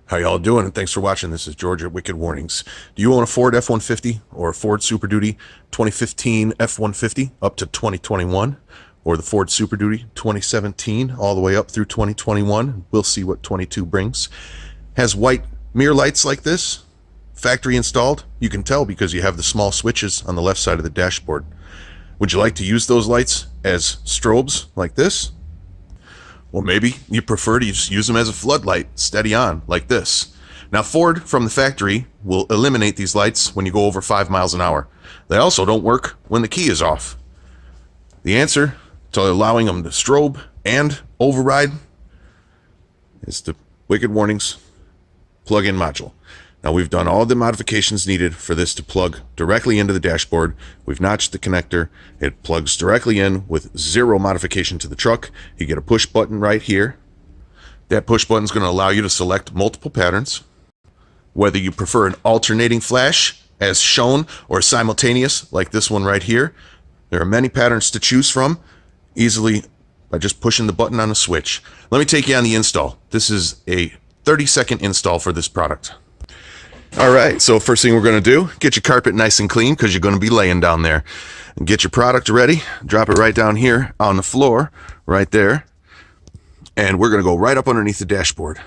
How y'all doing? And thanks for watching. This is George at Wicked Warnings. Do you own a Ford F-150 or a Ford Super Duty 2015 F-150 up to 2021, or the Ford Super Duty 2017 all the way up through 2021? We'll see what 22 brings. Has white mirror lights like this, factory installed. You can tell because you have the small switches on the left side of the dashboard. Would you like to use those lights as strobes like this? Well, maybe you prefer to just use them as a floodlight, steady on, like this. Now, Ford from the factory will eliminate these lights when you go over 5 miles an hour. They also don't work when the key is off. The answer to allowing them to strobe and override is the Wicked Warnings plug-in module. Now, we've done all the modifications needed for this to plug directly into the dashboard. We've notched the connector. It plugs directly in with zero modification to the truck. You get a push button right here. That push button is going to allow you to select multiple patterns. Whether you prefer an alternating flash, as shown, or simultaneous, like this one right here, there are many patterns to choose from, easily by just pushing the button on a switch. Let me take you on the install. This is a 30-second install for this product. All right, so first thing we're going to do, get your carpet nice and clean because you're going to be laying down there. And get your product ready, drop it right down here on the floor, right there. And we're going to go right up underneath the dashboard.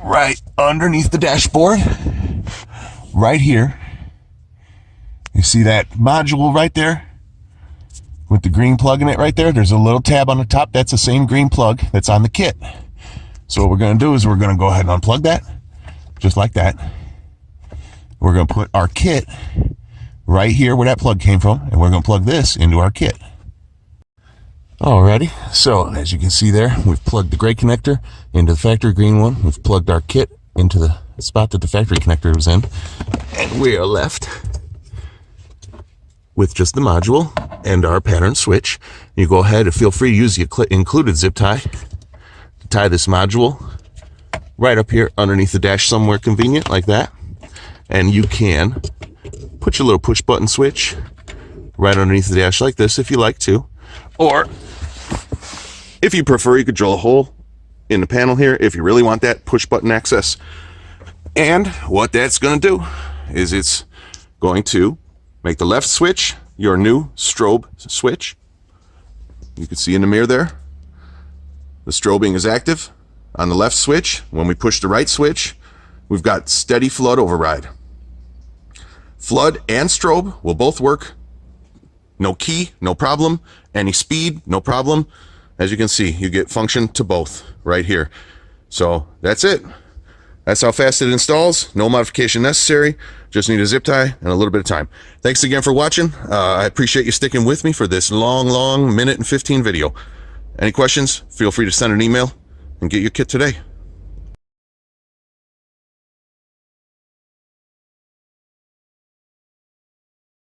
Right underneath the dashboard, right here. You see that module right there with the green plug in it right there? There's a little tab on the top. That's the same green plug that's on the kit. So what we're going to do is we're going to go ahead and unplug that, just like that. We're going to put our kit right here where that plug came from, and we're going to plug this into our kit. Alrighty, so as you can see there, we've plugged the gray connector into the factory green one. We've plugged our kit into the spot that the factory connector was in, and we are left with just the module and our pattern switch. You go ahead and feel free to use the included zip tie. Tie this module right up here underneath the dash somewhere convenient like that, and you can put your little push button switch right underneath the dash like this if you like to, or if you prefer, you could drill a hole in the panel here if you really want that push button access. And what that's going to do is it's going to make the left switch your new strobe switch. You can see in the mirror there, the strobing is active. On the left switch, when we push the right switch, we've got steady flood override. Flood and strobe will both work. No key, no problem. Any speed, no problem. As you can see, you get function to both right here. So that's it. That's how fast it installs. No modification necessary. Just need a zip tie and a little bit of time. Thanks again for watching. I appreciate you sticking with me for this long minute and 15 video. Any questions? Feel free to send an email and get your kit today.